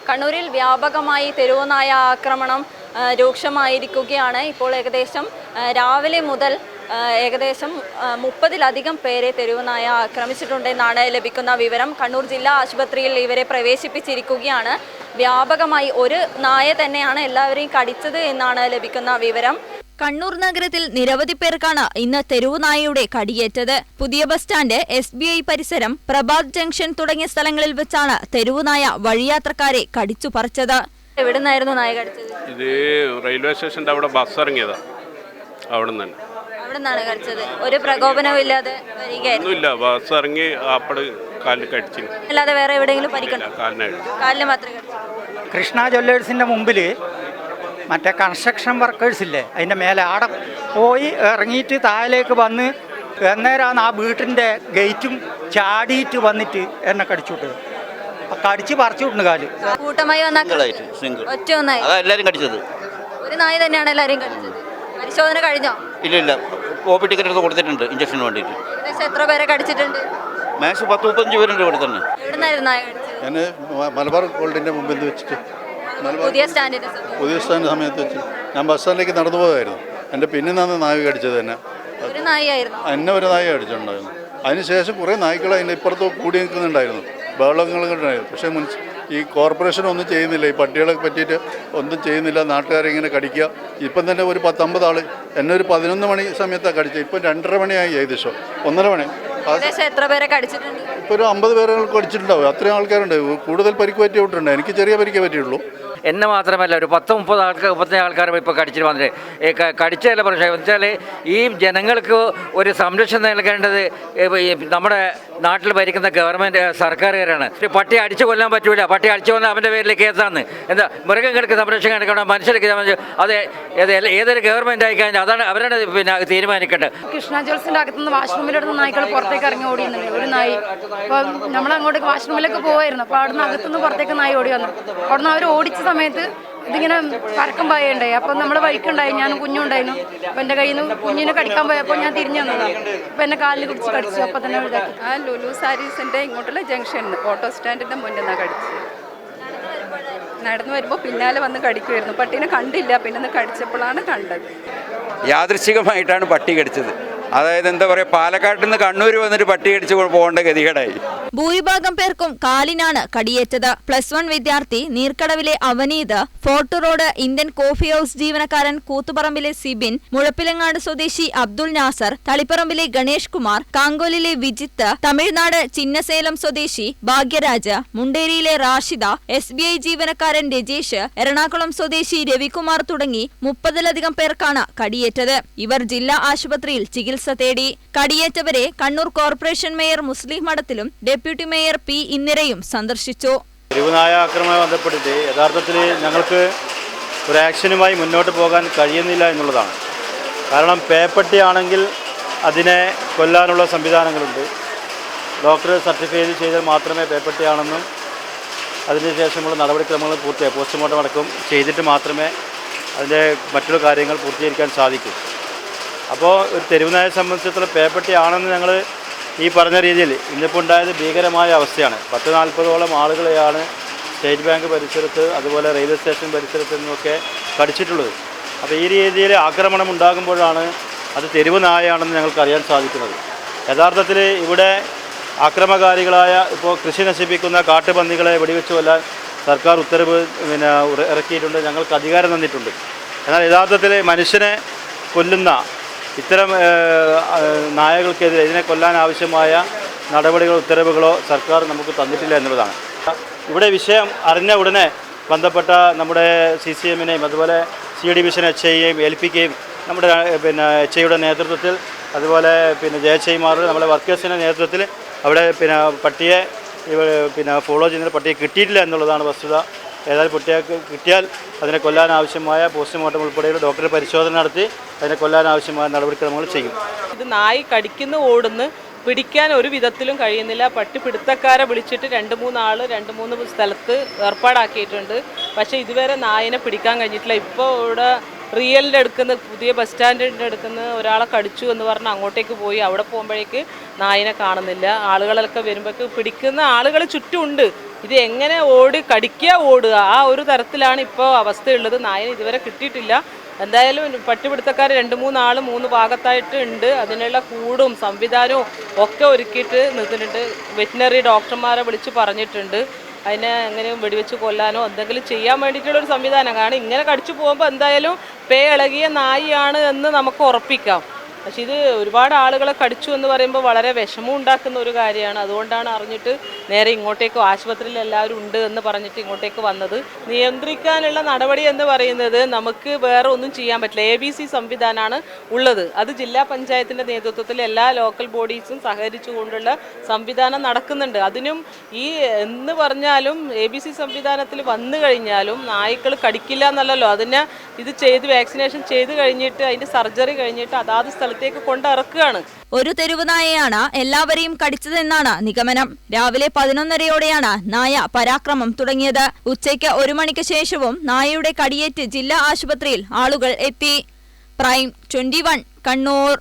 കണ്ണൂരിൽ വ്യാപകമായി തെരുവുനായ ആക്രമണം രൂക്ഷമായിരിക്കുകയാണ്. ഇപ്പോൾ ഏകദേശം രാവിലെ മുതൽ ഏകദേശം 30-ലധികം പേരെ തെരുവുനായ ആക്രമിച്ചിട്ടുണ്ടെന്നാണ് ലഭിക്കുന്ന വിവരം. കണ്ണൂർ ജില്ലാ ആശുപത്രിയിൽ ഇവരെ പ്രവേശിപ്പിച്ചിരിക്കുകയാണ്. വ്യാപകമായി ഒരു നായ തന്നെയാണ് എല്ലാവരെയും കടിച്ചത് എന്നാണ് ലഭിക്കുന്ന വിവരം. കണ്ണൂർ നഗരത്തിൽ നിരവധി പേർക്കാണ് ഇന്ന് തെരുവുനായയുടെ കടിയേറ്റത്. പുതിയ ബസ് സ്റ്റാൻഡ്, SBI പരിസരം, പ്രഭാത് ജംഗ്ഷൻ തുടങ്ങിയ സ്ഥലങ്ങളിൽ വെച്ചാണ് തെരുവുനായ വഴിയാത്രക്കാരെ കടിച്ചു പറിച്ചത്. എവിടെ നിന്നായിരുന്നു നായ കടിച്ചത്? ഇത് റെയിൽവേ സ്റ്റേഷന്റെ അവിടെ ബസ് ഇറങ്ങിയതാ. അവിടെ നിന്നാണ് കടിച്ചത്. ഒരു പ്രകോപനവും ഇല്ലാതെ വരികയായിരുന്നു. ബസ് ഇറങ്ങി അപ്പട് കാലിൽ കടിച്ചു. അല്ലാതെ വേറെ എവിടെയെങ്കിലും പരിക്കണ്ടോ? കാലിന് മാത്രമേ കടിച്ചു. കൃഷ്ണ ജ്വല്ലേഴ്സിന്റെ മുമ്പിൽ മറ്റേ കൺസ്ട്രക്ഷൻ വർക്കേഴ്സ് ഇല്ലേ, അതിൻ്റെ മേലെ ആടെ പോയി ഇറങ്ങിയിട്ട് താഴേക്ക് വന്ന് അന്നേരമാണ് ആ വീട്ടിൻ്റെ ഗേറ്റും ചാടിയിട്ട് വന്നിട്ട് എന്നെ കടിച്ചുവിട്ടത്. കടിച്ച് പറിച്ചു വിട്ടുണ്ട് കാല്. കൂട്ടമായി ഒറ്റ ഒന്നായി എല്ലാവരും കടിച്ചത്. ഒരു നായ തന്നെയാണ് എല്ലാവരും കടിച്ചത്. പരിശോധന കഴിഞ്ഞോ? ഇല്ല, OP ടിക്കറ്റ് എടുത്ത് കൊടുത്തിട്ടുണ്ട് ഇഞ്ചക്ഷന് വേണ്ടിയിട്ട്. എത്ര പേരെ കടിച്ചിട്ടുണ്ട്? മാക്സിമം 10-35 പേരുണ്ട് ഇവിടെ തന്നെ. എവിടുന്നായിരുന്നു നായ കടിച്ചത്? ഞാൻ മലബാർ ഗോൾഡിൻ്റെ മുമ്പിൽ വെച്ചിട്ട് പുതിയ സ്റ്റാൻഡിന്റെ സമയത്ത് വെച്ച് ഞാൻ ബസ് സ്റ്റാൻഡിലേക്ക് നടന്നു പോയതായിരുന്നു. എൻ്റെ പിന്നിൽ നിന്നാണ് നായ കടിച്ചത് തന്നെ. ഒരു നായായിരുന്നു. എന്നെ ഒരു നായ കടിച്ചിട്ടുണ്ടായിരുന്നു. അതിനുശേഷം കുറേ നായ്ക്കൾ അതിൻ്റെ ഇപ്പുറത്ത് കൂടി നിൽക്കുന്നുണ്ടായിരുന്നു, ബഹളങ്ങളൊക്കെ ഉണ്ടായിരുന്നു. പക്ഷേ ഈ കോർപ്പറേഷൻ ഒന്നും ചെയ്യുന്നില്ല, ഈ പട്ടികളെ പറ്റിയിട്ട് ഒന്നും ചെയ്യുന്നില്ല. നാട്ടുകാരെ ഇങ്ങനെ കടിക്കുക. ഇപ്പം തന്നെ ഒരു 10-50 ആൾ എന്നെ ഒരു 11 മണി സമയത്താണ് കടിച്ചത്. ഇപ്പം 2:30 മണിയായി, ഏകദേശം 1:30 മണി. എത്ര പേരെ കടിച്ചിട്ടുണ്ട്? ഇപ്പോൾ ഒരു 50 പേരെ കടിച്ചിട്ടുണ്ടാവും. അത്രയും ആൾക്കാരുണ്ട്. കൂടുതൽ പരിക്ക് പറ്റിയിട്ടുണ്ട്. എനിക്ക് ചെറിയ പരിക്കേ പറ്റിയുള്ളൂ. എന്നെ മാത്രമല്ല ഒരു 30-35 ആൾക്കാർ ഇപ്പോൾ കടിച്ചിട്ട് വന്നിട്ട് കടിച്ചതല്ല പ്രശ്നം. വെച്ചാൽ ഈ ജനങ്ങൾക്ക് ഒരു സംരക്ഷണം നൽകേണ്ടത് നമ്മുടെ നാട്ടിൽ ഭരിക്കുന്ന ഗവൺമെൻറ് സർക്കാരുകാരാണ്. പട്ടി അടിച്ചു കൊല്ലാൻ പറ്റൂല. പട്ടി അടിച്ചു കൊന്നാൽ അവൻ്റെ പേരിൽ കേസാണ്. എന്താ മൃഗങ്ങൾക്ക് സംരക്ഷണം എടുക്കണം, മനുഷ്യർക്ക് അത് ഏതൊരു ഗവൺമെൻറ് ആയിക്കഴിഞ്ഞാൽ അതാണ് അവരാണ് തീരുമാനിക്കേണ്ടത്. കൃഷ്ണ ജ്വൽസിൻ്റെ അകത്തുനിന്ന് വാഷ്റൂമിലെടുത്ത് നായ്ക്കൾ പുറത്തേക്ക് ഇറങ്ങി ഓടിയുന്നുണ്ട്. ഒരു നായി അപ്പോൾ നമ്മളങ്ങോട്ട് വാഷ്റൂമിലേക്ക് പോകുമായിരുന്നു. അപ്പോൾ അവിടുന്ന് അകത്തുനിന്ന് പുറത്തേക്ക് നായി ഓടി വന്നു. അവിടുന്ന് അവർ ഓടിച്ച സമയത്ത് ഇതിങ്ങനെ പരക്കം പായുണ്ടായി. അപ്പം നമ്മുടെ വഴിക്കുണ്ടായി, ഞാൻ കുഞ്ഞുണ്ടായിരുന്നു. അപ്പം എൻ്റെ കയ്യിൽ നിന്ന് കുഞ്ഞിനെ കടിക്കാൻ പോയപ്പോൾ ഞാൻ തിരിഞ്ഞു വന്നതാണ്. അപ്പം എന്നെ കാലിൽ പിടിച്ച് കടിച്ചു. അപ്പം തന്നെ ഇതാക്കി. ആ ലുലു സാരീസിൻ്റെ ഇങ്ങോട്ടുള്ള ജംഗ്ഷനിൽ ഓട്ടോ സ്റ്റാൻഡിൻ്റെ മുന്നിൽ നിന്നാണ് കടിച്ചത്. നടന്നു വരുമ്പോൾ പിന്നാലെ വന്ന് കടിക്കുമായിരുന്നു. പട്ടീനെ കണ്ടില്ല, പിന്നെ കടിച്ചപ്പോഴാണ് കണ്ടത്. യാദൃശ്ചികമായിട്ടാണ് പട്ടി കടിച്ചത്. അതായത് എന്താ പറയുക, പാലക്കാട്ടിൽ നിന്ന് കണ്ണൂർ വന്നിട്ട് പട്ടി കടിച്ച് പോകേണ്ട ഗതികേടായി. ഭൂരിഭാഗം പേർക്കും കാലിനാണ് കടിയേറ്റത്. +1 വിദ്യാർത്ഥി, നീർക്കടവിലെ Avaneeth, fort road Indian coffee house ജീവനക്കാരൻ കൂത്തുപറമ്പിലെ സിബിൻ, മുഴപ്പിലങ്ങാട് സ്വദേശി അബ്ദുൾ നാസർ, തളിപ്പറമ്പിലെ ഗണേഷ് കുമാർ, കാങ്കോലിലെ വിജിത്ത്, തമിഴ്നാട് ചിന്നസേലം സ്വദേശി ഭാഗ്യരാജ്, മുണ്ടേരിയിലെ റാഷിദ, SBI ജീവനക്കാരൻ രജേഷ്, എറണാകുളം സ്വദേശി രവികുമാർ തുടങ്ങി 30-ലധികം പേർക്കാണ് കടിയേറ്റത്. ഇവർ ജില്ലാ ആശുപത്രിയിൽ ചികിത്സ തേടി. കടിയേറ്റവരെ കണ്ണൂർ കോർപ്പറേഷൻ മേയർ മുസ്ലിം മഠത്തിലും ഡെപ്യൂട്ടി മേയർ P ഇന്ദിരയും സന്ദർശിച്ചു. തെരുവുനായ ആക്രമണവുമായി ബന്ധപ്പെട്ടിട്ട് യഥാർത്ഥത്തിൽ ഞങ്ങൾക്ക് ഒരു ആക്ഷനുമായി മുന്നോട്ട് പോകാൻ കഴിയുന്നില്ല എന്നുള്ളതാണ്. കാരണം പേപ്പട്ടിയാണെങ്കിൽ അതിനെ കൊല്ലാനുള്ള സംവിധാനങ്ങളുണ്ട്. ഡോക്ടർ സർട്ടിഫൈ ചെയ്താൽ മാത്രമേ പേപ്പട്ടിയാണെന്നും അതിനുശേഷമുള്ള നടപടിക്രമങ്ങൾ പൂർത്തിയായി പോസ്റ്റ്മോർട്ടം അടക്കം ചെയ്തിട്ട് മാത്രമേ അതിൻ്റെ മറ്റുള്ള കാര്യങ്ങൾ പൂർത്തീകരിക്കാൻ സാധിക്കൂ. അപ്പോൾ ഒരു തെരുവുനായെ സംബന്ധിച്ചിടത്തോളം പേപ്പട്ടിയാണെന്ന് ഞങ്ങൾ ഈ പറഞ്ഞ രീതിയിൽ ഇന്നിപ്പോൾ ഉണ്ടായത് ഭീകരമായ അവസ്ഥയാണ്. 40-40ഓളം ആളുകളെയാണ് സ്റ്റേറ്റ് ബാങ്ക് പരിസരത്ത്, അതുപോലെ റെയിൽവേ സ്റ്റേഷൻ പരിസരത്ത് നിന്നൊക്കെ കടിച്ചിട്ടുള്ളത്. അപ്പോൾ ഈ രീതിയിൽ ആക്രമണം ഉണ്ടാകുമ്പോഴാണ് അത് തെരുവുനായാണെന്ന് ഞങ്ങൾക്ക് അറിയാൻ സാധിക്കുന്നത്. യഥാർത്ഥത്തിൽ ഇവിടെ ആക്രമകാരികളായ ഇപ്പോൾ കൃഷി നശിപ്പിക്കുന്ന കാട്ടുപന്നികളെ വെടിവെച്ച് കൊല്ലാൻ സർക്കാർ ഉത്തരവ് ഇറക്കിയിട്ടുണ്ട്, ഞങ്ങൾക്ക് അധികാരം തന്നിട്ടുണ്ട്. എന്നാൽ യഥാർത്ഥത്തിൽ മനുഷ്യനെ കൊല്ലുന്ന ഇത്തരം നായകൾക്കെതിരെ ഇതിനെ കൊല്ലാൻ ആവശ്യമായ നടപടികളോ ഉത്തരവുകളോ സർക്കാർ നമുക്ക് തന്നിട്ടില്ല എന്നുള്ളതാണ്. ഇവിടെ വിഷയം അറിഞ്ഞ ഉടനെ ബന്ധപ്പെട്ട നമ്മുടെ CCM-നെയും അതുപോലെ C ഡിവിഷൻ HIയെയും ഏൽപ്പിക്കുകയും നമ്മുടെ HIയുടെ നേതൃത്വത്തിൽ അതുപോലെ JHIമാർ നമ്മുടെ വർക്കേഴ്സിൻ്റെ നേതൃത്വത്തിൽ അവിടെ പട്ടിയെ ഫോളോ ചെയ്യുന്ന പട്ടിയെ കിട്ടിയിട്ടില്ല എന്നുള്ളതാണ് വസ്തുത. ഏതായാലും കുട്ടികൾക്ക് കിട്ടിയാൽ അതിനെ കൊല്ലാൻ ആവശ്യമായ പോസ്റ്റ്മോർട്ടം ഉൾപ്പെടെയുള്ള ഡോക്ടർ പരിശോധന നടത്തി അതിനെ കൊല്ലാൻ ആവശ്യമായ നടപടിക്രമങ്ങൾ ചെയ്യും. ഇത് നായി കടിക്കുന്ന ഓടുന്ന് പിടിക്കാൻ ഒരു വിധത്തിലും കഴിയുന്നില്ല. പട്ടി പിടുത്തക്കാരെ വിളിച്ചിട്ട് 2-3 ആൾ 2-3 സ്ഥലത്ത് ഏർപ്പാടാക്കിയിട്ടുണ്ട്. പക്ഷേ ഇതുവരെ നായിനെ പിടിക്കാൻ കഴിഞ്ഞിട്ടില്ല. ഇപ്പോൾ ഇവിടെ റിയലിൻ്റെ അടുക്കുന്ന പുതിയ ബസ് സ്റ്റാൻഡിൻ്റെ അടുക്കുന്ന ഒരാളെ കടിച്ചു എന്ന് പറഞ്ഞ് അങ്ങോട്ടേക്ക് പോയി. അവിടെ പോകുമ്പോഴേക്ക് നായിനെ കാണുന്നില്ല. ആളുകളൊക്കെ വരുമ്പോഴേക്ക് പിടിക്കുന്ന ആളുകൾ ചുറ്റുമുണ്ട്. ഇത് എങ്ങനെ ഓടുക ആ ഒരു തരത്തിലാണ് ഇപ്പോൾ അവസ്ഥയുള്ളത്. നായനെ ഇതുവരെ കിട്ടിയിട്ടില്ല. എന്തായാലും പട്ടിപിടുത്തക്കാർ 2-3 ആൾ 3 ഭാഗത്തായിട്ട് ഉണ്ട്. അതിനുള്ള കൂടും സംവിധാനവും ഒക്കെ ഒരുക്കിയിട്ട് നിർത്തിയിട്ടുണ്ട്. വെറ്റിനറി ഡോക്ടർമാരെ വിളിച്ച് പറഞ്ഞിട്ടുണ്ട്. അതിനെ എങ്ങനെയും വെടിവെച്ച് കൊല്ലാനോ എന്തെങ്കിലും ചെയ്യാൻ വേണ്ടിയിട്ടുള്ളൊരു സംവിധാനം. കാരണം ഇങ്ങനെ കടിച്ചു പോകുമ്പോൾ എന്തായാലും പേ ഇളകിയ നായിയാണ് എന്ന് നമുക്ക് ഉറപ്പിക്കാം. പക്ഷെ ഇത് ഒരുപാട് ആളുകളെ കടിച്ചു എന്ന് പറയുമ്പോൾ വളരെ വിഷമം ഉണ്ടാക്കുന്ന ഒരു കാര്യമാണ്. അതുകൊണ്ടാണ് അറിഞ്ഞിട്ട് നേരെ ഇങ്ങോട്ടേക്ക് ആശുപത്രിയിൽ എല്ലാവരും ഉണ്ട് എന്ന് പറഞ്ഞിട്ട് ഇങ്ങോട്ടേക്ക് വന്നത്. നിയന്ത്രിക്കാനുള്ള നടപടി എന്ന് പറയുന്നത് നമുക്ക് വേറെ ഒന്നും ചെയ്യാൻ പറ്റില്ല. ABC സംവിധാനമാണ് ഉള്ളത്. അത് ജില്ലാ പഞ്ചായത്തിൻ്റെ നേതൃത്വത്തിൽ എല്ലാ ലോക്കൽ ബോഡീസും സഹകരിച്ചുകൊണ്ടുള്ള സംവിധാനം നടക്കുന്നുണ്ട്. അതിനും ഈ എന്ന് പറഞ്ഞാലും ABC സംവിധാനത്തിൽ വന്നു കഴിഞ്ഞാലും നായ്ക്കൾ കടിക്കില്ല എന്നല്ലല്ലോ. അതിനെ ഇത് വാക്സിനേഷൻ ചെയ്ത് കഴിഞ്ഞിട്ട് അതിൻ്റെ സർജറി കഴിഞ്ഞിട്ട് അതാത് സ്ഥലത്തേക്ക് കൊണ്ടിറക്കുകയാണ്. ഒരു തെരുവ് നായയാണ് എല്ലാവരെയും കടിച്ചതെന്നാണ് നിഗമനം. രാവിലെ 11:30യോടെയാണ് നായ പരാക്രമം തുടങ്ങിയത്. ഉച്ചയ്ക്ക് 1 മണിക്ക് ശേഷവും നായയുടെ കടിയേറ്റ് ജില്ലാ ആശുപത്രിയിൽ ആളുകൾ എത്തി. പ്രൈം 21 കണ്ണൂർ.